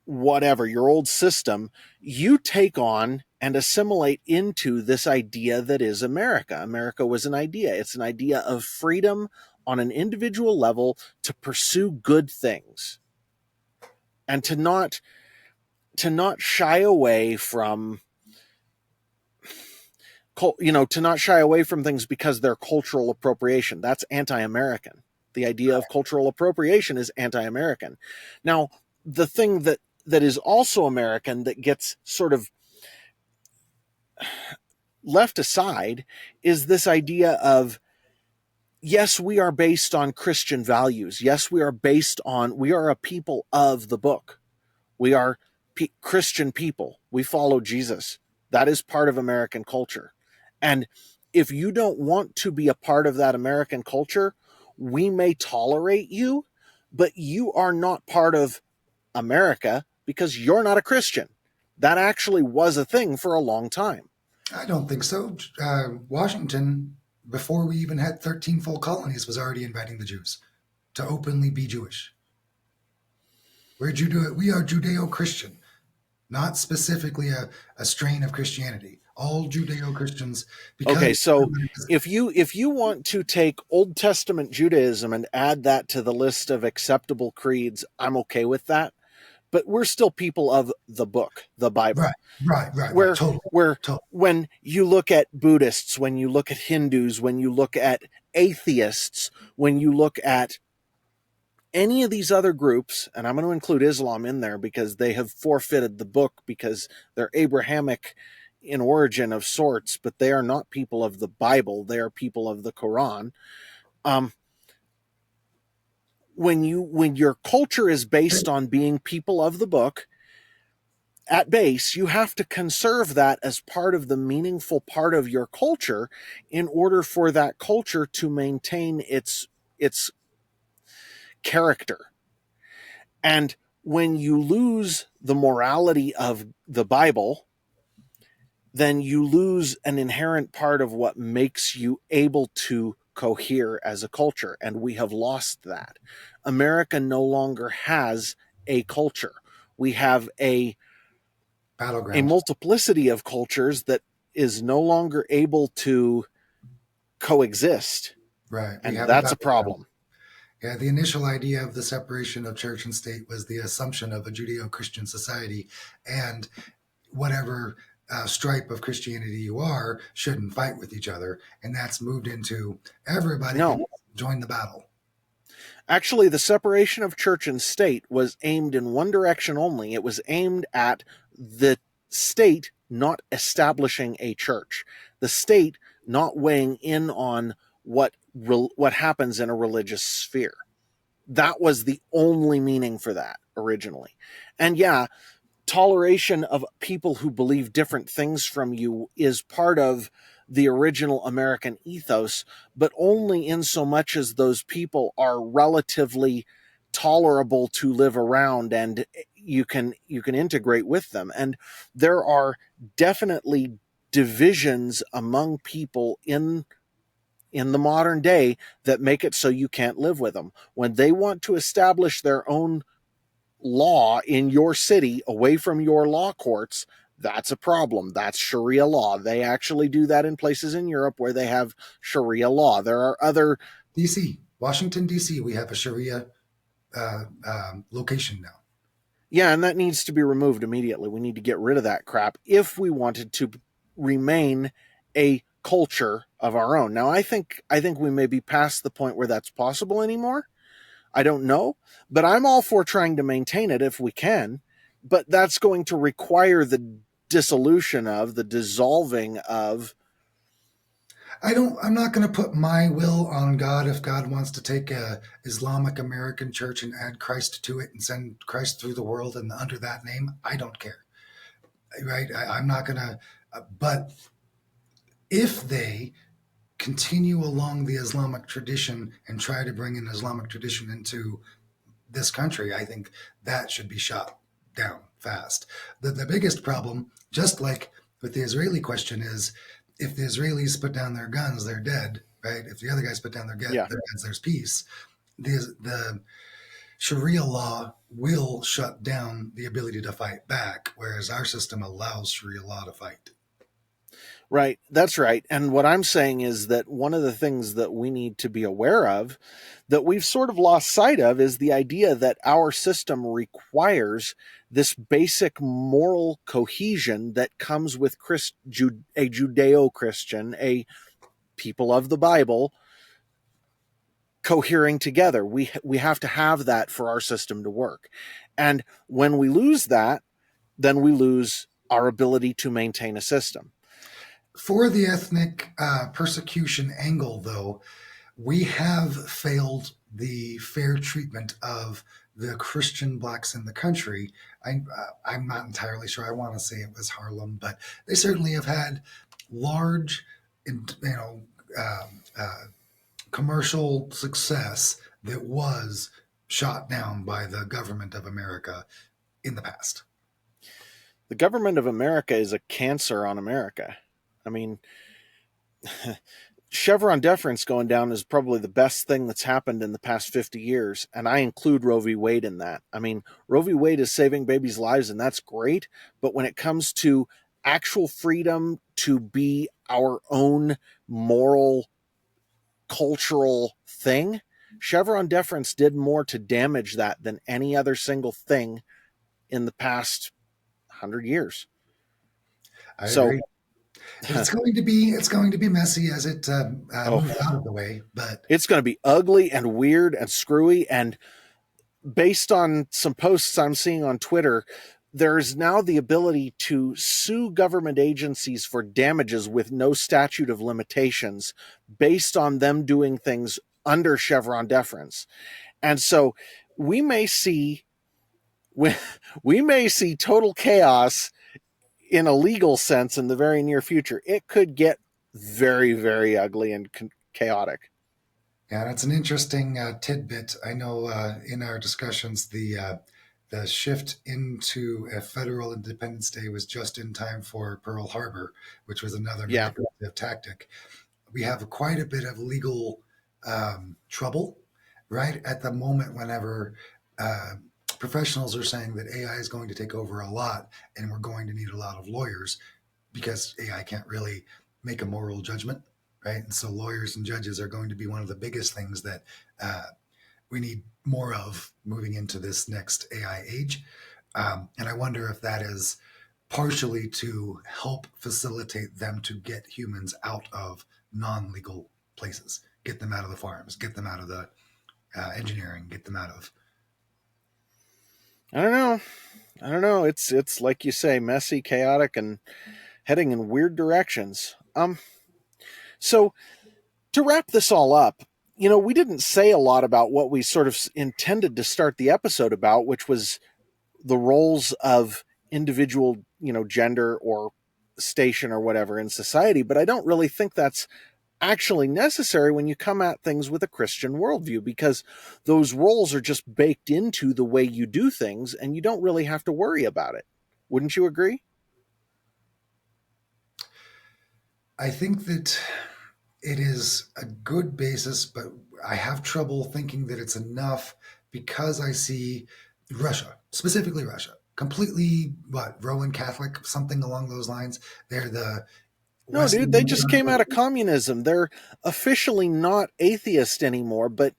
whatever, your old system, you take on and assimilate into this idea that is America. America was an idea. It's an idea of freedom on an individual level to pursue good things and to not shy away from to not shy away from things because they're cultural appropriation. That's anti-American. The idea of cultural appropriation is anti-American. Now, the thing that is also American that gets sort of left aside is this idea of, yes, we are based on Christian values. Yes, we are a people of the book. We are Christian people. We follow Jesus. That is part of American culture. And if you don't want to be a part of that American culture, we may tolerate you, but you are not part of America because you're not a Christian. That actually was a thing for a long time. I don't think so. Washington, before we even had 13 full colonies, was already inviting the Jews to openly be Jewish. We are Judeo-Christian, not specifically a strain of Christianity. All Judeo-Christians, because Okay, so if you want to take Old Testament Judaism and add that to the list of acceptable creeds, I'm okay with that. But we're still people of the book, the right, Bible. right, where totally, where totally. when you look at Buddhists, when you look at Hindus, when you look at atheists, when you look at any of these other groups, and I'm going to include Islam in there because they have forfeited the book because they're Abrahamic in origin of sorts, but they are not people of the Bible. They are people of the Quran. Um, when your culture is based on being people of the book, at base, you have to conserve that as part of the meaningful part of your culture in order for that culture to maintain its character. And when you lose the morality of the Bible, then you lose an inherent part of what makes you able to cohere as a culture. And we have lost that. America no longer has a culture. We have a Battleground. multiplicity of cultures that is no longer able to coexist. Right. We And have a that's a battleground. problem. Yeah, the initial idea of the separation of church and state was the assumption of a Judeo-Christian society, and whatever stripe of Christianity you are shouldn't fight with each other, and that's moved into everybody can No, join the battle. actually, the separation of church and state was aimed in one direction only. It was aimed at the state not establishing a church, the state not weighing in on what happens in a religious sphere. That was the only meaning for that originally. And yeah, toleration of people who believe different things from you is part of the original American ethos, but only in so much as those people are relatively tolerable to live around and you can integrate with them. And there are definitely divisions among people in the modern day that make it so you can't live with them. When they want to establish their own law in your city away from your law courts, that's a problem. That's Sharia law. They actually do that in places in Europe where they have Sharia law. There are other, DC, Washington, D.C., we have a Sharia location now. yeah, and that needs to be removed immediately. We need to get rid of that crap if we wanted to remain a culture of our own. Now, I think we may be past the point where that's possible anymore. I don't know, but I'm all for trying to maintain it if we can. But that's going to require the the dissolving of. I'm not going to put my will on God if God wants to take a Islamic American church and add Christ to it and send Christ through the world and under that name. I don't care. Right. I'm not going to, but if they continue along the Islamic tradition and try to bring an Islamic tradition into this country, I think that should be shot down fast. The biggest problem, just like with the Israeli question, is if the Israelis put down their guns, they're dead, right? If the other guys put down their Yeah. guns, there's peace. The Sharia law will shut down the ability to fight back, whereas our system allows Sharia law to fight. Right. That's right. And what I'm saying is that one of the things that we need to be aware of that we've sort of lost sight of is the idea that our system requires this basic moral cohesion that comes with a Judeo Christian, a people of the Bible cohering together. We have to have that for our system to work. And when we lose that, then we lose our ability to maintain a system. For the ethnic persecution angle, though, we have failed the fair treatment of the Christian blacks in the country. I'm not entirely sure. I want to say it was Harlem, but they certainly have had large, commercial success that was shot down by the government of America in the past. The government of America is a cancer on America. I mean, Chevron deference going down is probably the best thing that's happened in the past 50 years. And I include Roe v. Wade in that. I mean, Roe v. Wade is saving babies' lives, and that's great. But when it comes to actual freedom to be our own moral, cultural thing, Chevron deference did more to damage that than any other single thing in the past 100 years. I So, agree. It's going to be messy as it oh, moves out of the way, but it's going to be ugly and weird and screwy. And based on some posts I'm seeing on Twitter, there's now the ability to sue government agencies for damages with no statute of limitations based on them doing things under Chevron deference. And so we may see we may see total chaos in a legal sense in the very near future. It could get very, very ugly and chaotic. yeah, that's an interesting tidbit. I know in our discussions, the shift into a federal Independence Day was just in time for Pearl Harbor, which was another Yeah. manipulative tactic. We have quite a bit of legal trouble right at the moment whenever uh, professionals are saying that AI is going to take over a lot and we're going to need a lot of lawyers because AI can't really make a moral judgment, right? And so lawyers and judges are going to be one of the biggest things that we need more of moving into this next AI age. And I wonder if that is partially to help facilitate them to get humans out of non-legal places, get them out of the farms, get them out of the engineering, get them out of. I don't know. I don't know. It's like you say, messy, chaotic, and heading in weird directions. So to wrap this all up, we didn't say a lot about what we sort of intended to start the episode about, which was the roles of individual, gender or station or whatever in society. But I don't really think that's actually necessary when you come at things with a Christian worldview, because those roles are just baked into the way you do things and you don't really have to worry about it. Wouldn't you agree? I think that it is a good basis, but I have trouble thinking that it's enough because I see Russia, specifically Russia, completely what Roman Catholic, something along those lines. They're the No, dude, they Western. just came out of communism. They're officially not atheist anymore, but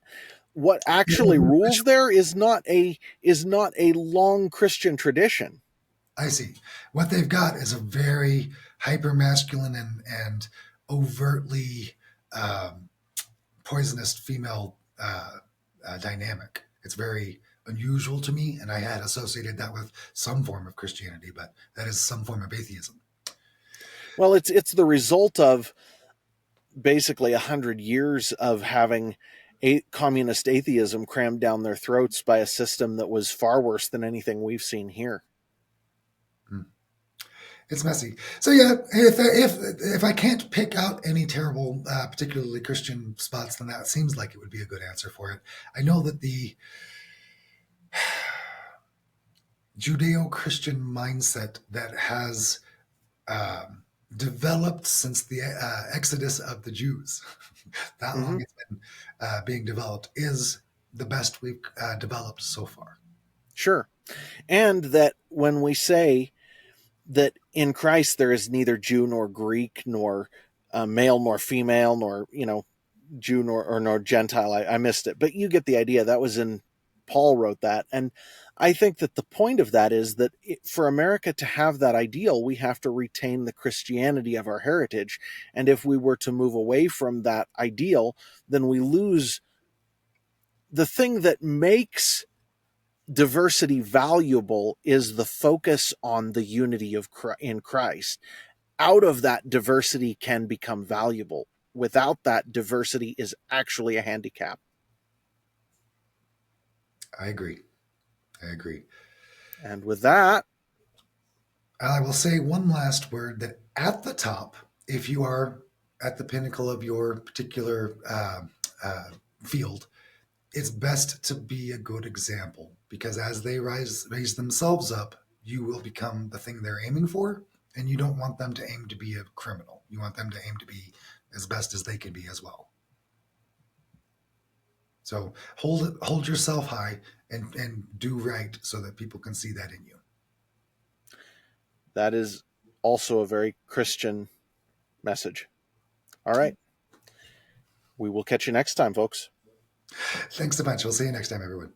what actually rules there is not a long Christian tradition. I see. What they've got is a very hyper masculine and overtly um, poisonous female dynamic. It's very unusual to me, and I had associated that with some form of Christianity, but that is some form of atheism. Well, it's the result of basically 100 years of having communist atheism crammed down their throats by a system that was far worse than anything we've seen here. Hmm. It's messy. So yeah, if I can't pick out any terrible, particularly Christian spots, then that seems like it would be a good answer for it. I know that the Judeo-Christian mindset that has developed since the exodus of the Jews, that Mm-hmm. long it's been being developed, is the best we've developed so far. Sure. And that when we say that in Christ there is neither Jew nor Greek, nor male nor female, nor, Jew nor Gentile. I missed it, but you get the idea. That was in Paul wrote that. And I think that the point of that is that for America to have that ideal, we have to retain the Christianity of our heritage. And if we were to move away from that ideal, then we lose the thing that makes diversity valuable is the focus on the unity of in Christ. Out of that, diversity can become valuable. Without that, diversity is actually a handicap. I agree. I agree. And with that, I will say one last word that at the top, if you are at the pinnacle of your particular field, it's best to be a good example because as they raise themselves up, you will become the thing they're aiming for. And you don't want them to aim to be a criminal. You want them to aim to be as best as they can be as well. So hold yourself high and do right so that people can see that in you. that is also a very Christian message. All right. We will catch you next time, folks. Thanks so much. We'll see you next time, everyone.